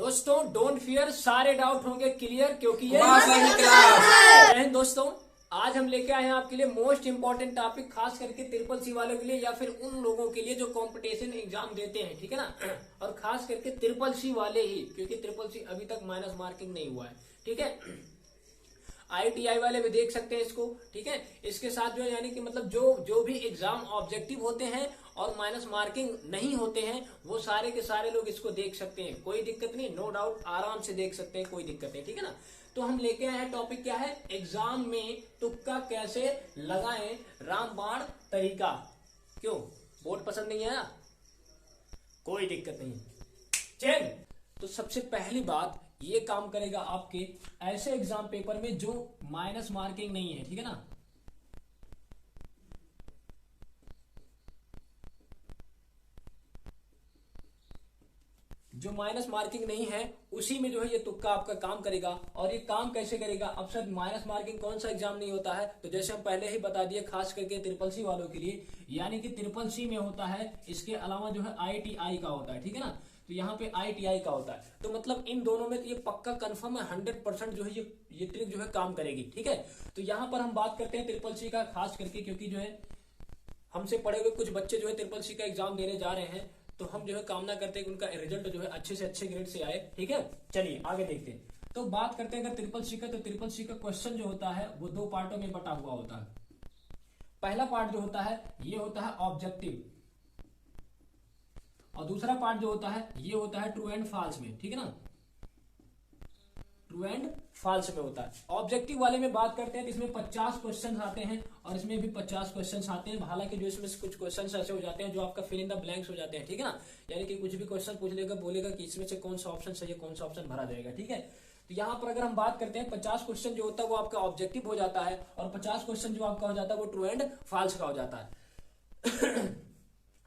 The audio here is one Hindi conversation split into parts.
दोस्तों डोंट फियर, सारे डाउट होंगे क्लियर क्योंकि ये क्लास। दोस्तों आज हम लेके आए हैं आपके लिए मोस्ट इंपॉर्टेंट टॉपिक, खास करके ट्रिपल सी वालों के लिए या फिर उन लोगों के लिए जो कंपटीशन एग्जाम देते हैं, ठीक है ना। और खास करके ट्रिपल सी वाले ही, क्योंकि ट्रिपल सी अभी तक माइनस मार्किंग नहीं हुआ है, ठीक है। IITI वाले भी देख सकते हैं इसको, ठीक है। इसके साथ जो है यानी कि मतलब जो भी एग्जाम ऑब्जेक्टिव होते हैं और माइनस मार्किंग नहीं होते हैं वो सारे के सारे लोग इसको देख सकते हैं, कोई दिक्कत नहीं, नो डाउट, आराम से देख सकते हैं, कोई दिक्कत नहीं, ठीक है ना। तो हम लेके आए हैं टॉपिक क्या है, एग्जाम में तुक्का कैसे लगाएं, रामबाण तरीका। क्यों बोर्ड पसंद नहीं आया, कोई दिक्कत नहीं, चल। तो सबसे पहली बात, ये काम करेगा आपके ऐसे एग्जाम पेपर में जो माइनस मार्किंग नहीं है, ठीक है ना। जो माइनस मार्किंग नहीं है उसी में जो है ये तुक्का आपका काम करेगा। और ये काम कैसे करेगा, अब सर माइनस मार्किंग कौन सा एग्जाम नहीं होता है, तो जैसे हम पहले ही बता दिए, खास करके ट्रिपल सी वालों के लिए, यानी कि ट्रिपल सी में होता है, इसके अलावा जो है IITI का होता है, ठीक है ना। तो यहाँ पे IITI का होता है, तो मतलब इन दोनों में तो ये पक्का कंफर्म है, 100% जो है ये ट्रिक जो है काम करेगी, ठीक है। तो यहाँ पर हम बात करते हैं ट्रिपल सी का, खास करके क्योंकि जो है हमसे पढ़े हुए कुछ बच्चे जो है ट्रिपल सी का एग्जाम देने जा रहे हैं, तो हम जो है कामना करते हैं कि उनका रिजल्ट जो है अच्छे से अच्छे ग्रेड से आए, ठीक है। चलिए आगे देखते हैं। तो बात करते हैं अगर ट्रिपल सी का, तो ट्रिपल सी का क्वेश्चन जो होता है वो दो पार्टों में बटा हुआ होता है। पहला पार्ट जो होता है ये होता है ऑब्जेक्टिव, और दूसरा पार्ट जो होता है ये होता है ट्रू एंड फॉल्स में, ठीक है ना। ट्रू एंड फॉल्स में होता है। ऑब्जेक्टिव वाले में बात करते हैं तो इसमें 50 क्वेश्चन आते हैं और इसमें भी 50 क्वेश्चन आते हैं। हालांकि जो इसमें कुछ क्वेश्चन ऐसे हो जाते हैं जो आपका फिल इन द ब्लैंक्स हो जाते हैं, ठीक है ना। यानी कि कुछ भी क्वेश्चन पूछ लेगा, बोलेगा कि इसमें से कौन सा ऑप्शन सही है, कौन सा ऑप्शन भरा जाएगा, ठीक है। तो यहाँ पर अगर हम बात करते हैं 50 क्वेश्चन जो होता है वो आपका ऑब्जेक्टिव हो जाता है, और 50 क्वेश्चन जो आपका हो जाता है वो ट्रू एंड फॉल्स का हो जाता है।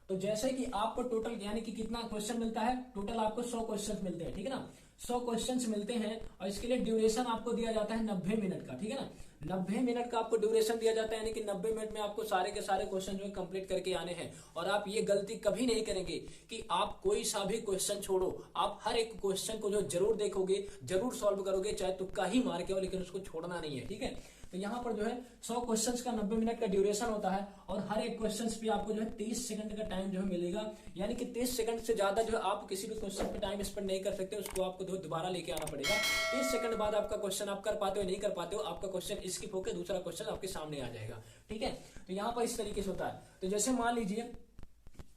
तो जैसे कि आपको टोटल यानी कि कितना क्वेश्चन मिलता है, टोटल आपको 100 क्वेश्चन मिलते हैं, ठीक है ना। 100 क्वेश्चंस मिलते हैं और इसके लिए ड्यूरेशन आपको दिया जाता है 90 मिनट का, ठीक है ना। 90 मिनट का आपको ड्यूरेशन दिया जाता है, यानी कि 90 मिनट में आपको सारे के सारे क्वेश्चन जो है कंप्लीट करके आने हैं। और आप ये गलती कभी नहीं करेंगे कि आप कोई सा भी क्वेश्चन छोड़ो, आप हर एक क्वेश्चन को जो जरूर देखोगे, जरूर सॉल्व करोगे, चाहे तुक्का ही मार के हो, लेकिन उसको छोड़ना नहीं है, ठीक है। तो यहाँ पर जो है 100 क्वेश्चंस का 90 मिनट का ड्यूरेशन होता है, और हर एक क्वेश्चंस पे आपको जो है 30 सेकंड का टाइम जो है मिलेगा। यानी कि 30 सेकंड से ज्यादा जो है आप किसी भी क्वेश्चन पे टाइम स्पेंड नहीं कर सकते, उसको आपको दोबारा लेके आना पड़ेगा। 30 सेकंड बाद आपका क्वेश्चन आप कर पाते हो नहीं कर पाते हो, आपका क्वेश्चन स्किप होकर दूसरा क्वेश्चन आपके सामने आ जाएगा, ठीक है। तो यहाँ पर इस तरीके से होता है। तो जैसे मान लीजिए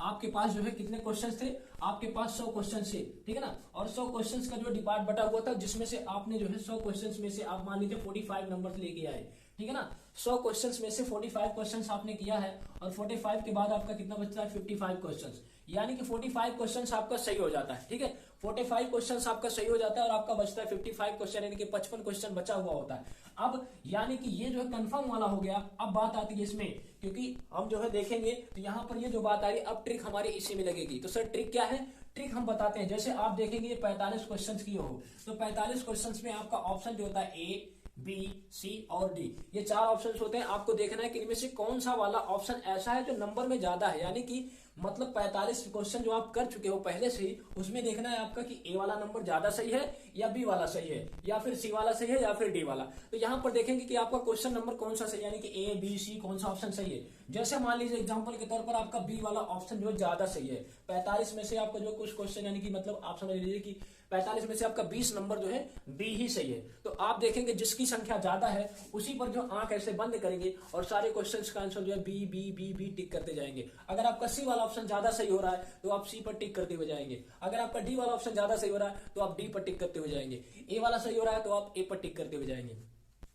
आपके पास जो है कितने क्वेश्चंस थे, आपके पास 100 क्वेश्चन थे, ठीक है ना। और 100 क्वेश्चंस का जो डिपार्ट बटा हुआ था, जिसमें से आपने जो है 100 क्वेश्चंस में से आप मान लीजिए 45 नंबर लेके आए, ठीक है ना। 100 क्वेश्चंस में से 45 क्वेश्चंस आपने किया है, और 45 के बाद आपका कितना बचता है, 55 क्वेश्चंस। यानी कि 45 क्वेश्चंस आपका सही हो जाता है, ठीक है। 45 क्वेश्चंस आपका सही हो जाता है और आपका बचता है 55 क्वेश्चन, यानी कि 55 क्वेश्चन बचा हुआ होता है। अब यानी कि ये जो है कंफर्म वाला हो गया। अब बात आती है इसमें, क्योंकि हम जो है देखेंगे तो यहाँ पर ये जो बात आ रही है, अब ट्रिक हमारी इसी में लगेगी। तो सर ट्रिक क्या है, ट्रिक हम बताते हैं। जैसे आप देखेंगे ये 45 क्वेश्चन की हो, तो 45 क्वेश्चन में आपका ऑप्शन जो होता है A, B, C और D, ये 4 ऑप्शंस होते हैं। आपको देखना है कि इनमें से कौन सा वाला ऑप्शन ऐसा है जो नंबर में ज्यादा है, यानी कि मतलब 45 क्वेश्चन जो आप कर चुके हो पहले से ही, उसमें देखना है आपका कि A वाला नंबर ज्यादा सही है या B वाला सही है, या फिर C वाला सही है या फिर D वाला। तो यहाँ पर देखेंगे कि आपका क्वेश्चन नंबर कौन सा सही है, यानी कि A, B, C कौन सा ऑप्शन सही है। जैसे मान लीजिए एग्जाम्पल के तौर पर आपका B वाला ऑप्शन जो ज्यादा सही है, 45 में से आपका जो कुछ क्वेश्चन, यानी कि मतलब आप समझ लीजिए कि 45 में से आपका 20 नंबर जो है B ही सही है। तो आप देखेंगे जिसकी संख्या ज्यादा है उसी पर जो आंख ऐसे बंद करेंगे और सारे क्वेश्चंस का आंसर जो है B B B B tick करते जाएंगे। अगर आपका C वाला ऑप्शन ज्यादा सही हो रहा है तो आप C पर टिक करते हुए जाएंगे। अगर आपका D वाला ऑप्शन ज्यादा सही हो रहा है तो आप D पर टिक करते हुए जाएंगे। A वाला सही हो रहा है तो आप A पर टिक करते हुए जाएंगे,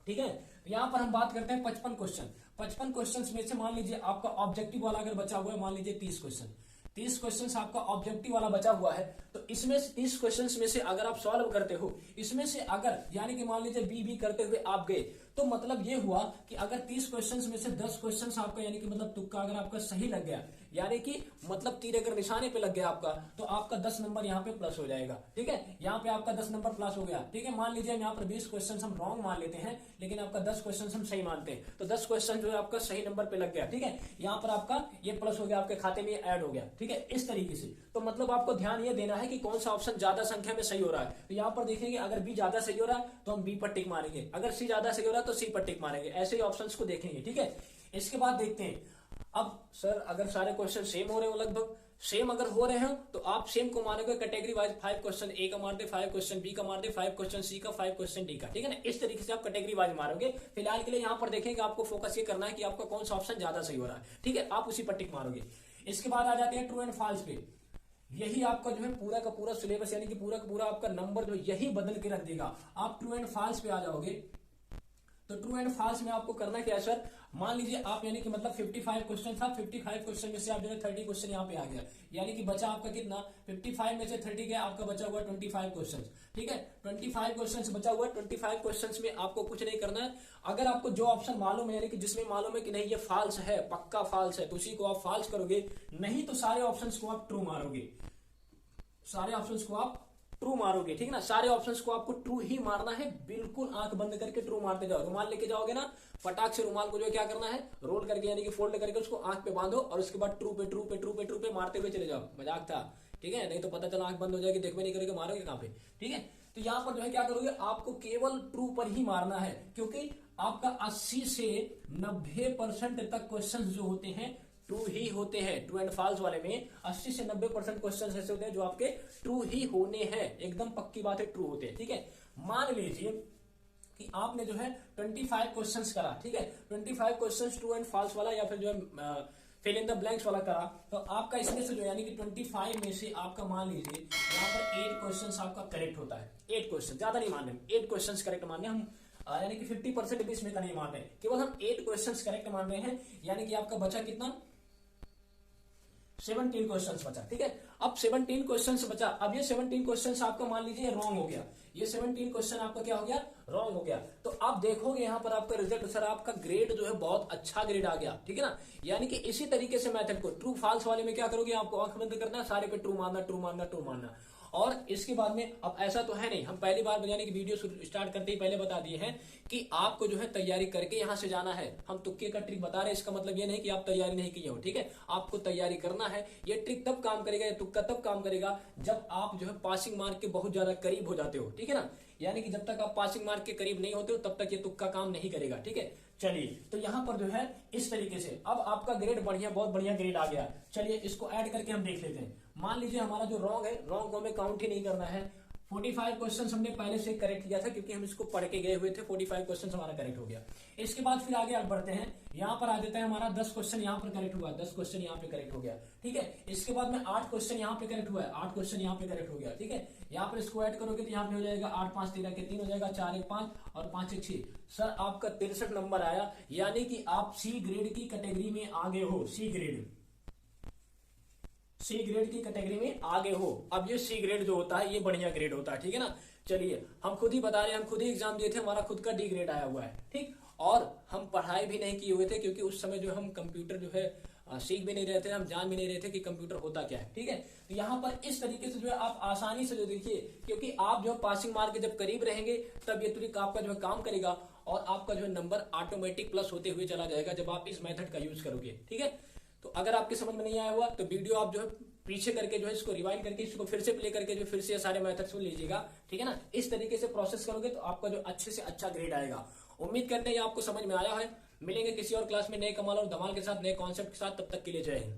ठीक है। यहाँ पर हम बात करते हैं 55 क्वेश्चन। 55 क्वेश्चन में से मान लीजिए आपका ऑब्जेक्टिव वाला अगर बचा हुआ है, मान लीजिए 30 क्वेश्चन, 30 क्वेश्चंस आपका ऑब्जेक्टिव वाला बचा हुआ है, तो इसमें से 30 क्वेश्चंस में से अगर आप सॉल्व करते हो, इसमें से अगर यानी कि मान लीजिए बी करते हुए आप गए, तो मतलब ये हुआ कि अगर 30 क्वेश्चंस में से 10 क्वेश्चंस आपका यानी कि मतलब तुक्का अगर आपका सही लग गया, यानी कि मतलब तीर अगर निशाने पे लग गया आपका तो आपका 10 नंबर यहाँ पे प्लस हो जाएगा। ठीक है, यहाँ पे आपका 10 नंबर प्लस हो गया। ठीक है, मान लीजिए हम यहाँ पर 20 क्वेश्चन हम रॉन्ग मान लेते हैं, लेकिन आपका 10 क्वेश्चन हम सही मानते हैं, तो 10 क्वेश्चन जो है आपका सही नंबर पे लग गया। ठीक है, यहाँ पर आपका ये प्लस हो गया, आपके खाते में ऐड हो गया। ठीक है, इस तरीके से। तो मतलब आपको ध्यान ये देना है कि कौन सा ऑप्शन ज्यादा संख्या में सही हो रहा है। तो यहाँ पर देखेंगे अगर बी ज्यादा सही हो रहा है तो हम बी पर टिक मारेंगे, अगर सी ज्यादा सही हो रहा है तो सी पर टिक मारेंगे। ऐसे ही ऑप्शंस को देखेंगे। ठीक है, इसके बाद देखते हैं अब सर अगर सारे क्वेश्चन सेम हो रहे हो, लगभग सेम अगर हो रहे हो तो आप सेम को मानोगे कैटेगरी वाइज 5 क्वेश्चन ए का मार दे, 5 क्वेश्चन बी का मार दे, 5 क्वेश्चन सी का, 5 क्वेश्चन डी का। ठीक है ना, इस तरीके से आप कैटेगरी वाइज मारोगे। फिलहाल के लिए यहाँ पर देखेंगे आपको फोकस ये करना है कि आपका कौन सा ऑप्शन ज्यादा सही हो रहा है। ठीक है, आप उसी पर टिक मारोगे। इसके बाद आ जाते हैं ट्रू एंड फॉल्स पे। यही आपका जो है पूरा का पूरा सिलेबस यानी कि पूरा का पूरा आपका नंबर जो यही बदल के रख देगा। आप ट्रू एंड फॉल्स पे आ जाओगे तो ट्रू एंड फॉल्स में आपको करना क्या है सर, मान लीजिए आप यानी कि मतलब 55 क्वेश्चन था, 55 क्वेश्चन में से आप जो है 30 क्वेश्चन यहाँ पे आ गया, यानी कि बचा आपका कितना, 55 में से 30 गया, आपका बचा हुआ 25 क्वेश्चन। ठीक है, 25 क्वेश्चन बचा हुआ, 25 क्वेश्चन में आपको कुछ नहीं करना है। अगर आपको जो ऑप्शन मालूम है यानी कि जिसमें मालूम है कि नहीं ये फॉल्स है, पक्का फॉल्स है, तो उसी को आप फॉल्स करोगे, नहीं तो सारे ऑप्शन को आप ट्रू मारोगे, सारे ऑप्शन को आप ट्रू मारोगे। ठीक है ना, सारे ऑप्शंस को आपको ट्रू ही मारना है, बिल्कुल आंख बंद करके ट्रू मारते जाओ। रुमाल लेके जाओगे ना, फटाक से रुमाल को जो है क्या करना है, रोल करके यानी कि फोल्ड करके उसको आंख पे बांधो और उसके बाद ट्रू पे ट्रू पे ट्रू पे ट्रू पे मारते हुए चले जाओ। मजाक था, ठीक है, नहीं तो पता चला आंख बंद हो जाएगी, देखवे नहीं करोगे, मारोगे कहां पे। ठीक है, तो यहाँ पर जो है क्या करोगे, आपको केवल ट्रू पर ही मारना है, क्योंकि आपका 80 से 90% तक क्वेश्चन जो होते हैं ट्रू ही होते हैं। ट्रू एंड फॉल्स वाले में 80 से 90% क्वेश्चन ऐसे होते हैं जो आपके ट्रू ही होने हैं, एकदम पक्की बात है, ट्रू होते हैं। ठीक है, मान लीजिए कि आपने जो है 25 क्वेश्चंस करा। ठीक है, 25 क्वेश्चंस ट्रू एंड फॉल्स वाला या फिर जो है फिल इन द ब्लैंक्स वाला करा, तो आपका इसमें से जो यानी कि 25 में से आपका मान लीजिए यहाँ पर 8 क्वेश्चन आपका करेक्ट होता है। 8 क्वेश्चन, ज्यादा नहीं मानने, 8 क्वेश्चन करेक्ट मानने हम, यानी कि 50% भी इसमें का नहीं मान रहे, केवल हम 8 क्वेश्चन करेक्ट मान रहे हैं। यानी कि आपका बचा कितना, 17 क्वेश्चंस बचा। ठीक है, अब 17 क्वेश्चंस बचा। अब ये 17 क्वेश्चंस आपका मान लीजिए रॉन्ग हो गया, ये 17 क्वेश्चन आपका क्या हो गया, रॉन्ग हो गया। तो आप देखोगे यहाँ पर आपका रिजल्ट, सर आपका ग्रेड जो है बहुत अच्छा ग्रेड आ गया। ठीक है ना, यानी कि इसी तरीके से मेथड को ट्रू फॉल्स वाले में क्या करोगे, आपको आंख बंद करना है, सारे पे ट्रू मारना, ट्रू मारना, ट्रू मारना। और इसके बाद में अब ऐसा तो है नहीं, हम पहली बार यानी कि वीडियो स्टार्ट करते ही पहले बता दिए हैं कि आपको जो है तैयारी करके यहां से जाना है। हम तुक्के का ट्रिक बता रहे हैं, इसका मतलब ये नहीं कि आप तैयारी नहीं किए हो। ठीक है, आपको तैयारी करना है। ये ट्रिक तब काम करेगा, ये तुक्का तब काम करेगा जब आप जो है पासिंग मार्क के बहुत ज्यादा करीब हो जाते हो। ठीक है ना, यानी कि जब तक आप पासिंग मार्क के करीब नहीं होते हो तब तक ये तुक्का काम नहीं करेगा। ठीक है, चलिए तो यहाँ पर जो है इस तरीके से अब आपका ग्रेड बढ़िया, बहुत बढ़िया ग्रेड आ गया। चलिए इसको ऐड करके हम देख लेते हैं। मान लीजिए हमारा जो रॉन्ग है, रॉन्ग को हमें काउंट ही नहीं करना है। 45 क्वेश्चन हमने पहले से करेक्ट किया था क्योंकि हम इसको पढ़ के गए हुए थे। 45 क्वेश्चन हमारा करेक्ट हो गया। इसके बाद फिर आगे बढ़ते हैं, यहाँ पर आ जाता है हमारा 10 क्वेश्चन यहाँ पर करेक्ट हुआ, 10 क्वेश्चन यहाँ पे करेक्ट हो गया। ठीक है, इसके बाद में 8 क्वेश्चन यहाँ पे करेक्ट हुआ है, 8 क्वेश्चन यहाँ पे करेक्ट हो गया। ठीक है, यहाँ पर इसको ऐड करोगे तो यहाँ पे हो जाएगा 8 5 13 के 3 हो जाएगा, 4 1 5 और 5 1 6। सर आपका 63 नंबर आया, यानी कि आप सी ग्रेड की कैटेगरी में आगे हो। सी ग्रेड की कैटेगरी में आगे हो। अब ये सी ग्रेड जो होता है ये बढ़िया ग्रेड होता है। ठीक है ना, चलिए हम खुद ही बता रहे हैं, हम खुद ही एग्जाम दिए थे, हमारा खुद का डी ग्रेड आया हुआ है। ठीक, और हम पढ़ाई भी नहीं किए हुए थे क्योंकि उस समय जो हम कंप्यूटर जो है सीख भी नहीं रहे थे, हम जान भी नहीं रहे थे कि कंप्यूटर होता क्या है। ठीक है, तो यहाँ पर इस तरीके से जो है आप आसानी से जो देखिए, क्योंकि आप जो पासिंग मार्क के जब करीब रहेंगे तब ये ट्रिक आपका जो है काम करेगा और आपका जो है नंबर ऑटोमेटिक प्लस होते हुए चला जाएगा जब आप इस मेथड का यूज करोगे। ठीक है, तो अगर आपके समझ में नहीं आया हुआ तो वीडियो आप जो है पीछे करके जो है इसको रिवाइंड करके इसको फिर से प्ले करके जो फिर से सारे मेथड्स को लीजिएगा। ठीक है ना, इस तरीके से प्रोसेस करोगे तो आपका जो अच्छे से अच्छा ग्रेड आएगा। उम्मीद करते हैं ये आपको समझ में आया है। मिलेंगे किसी और क्लास में नए कमाल और धमाल के साथ, नए कॉन्सेप्ट के साथ, तब तक के लिए जय हिंद।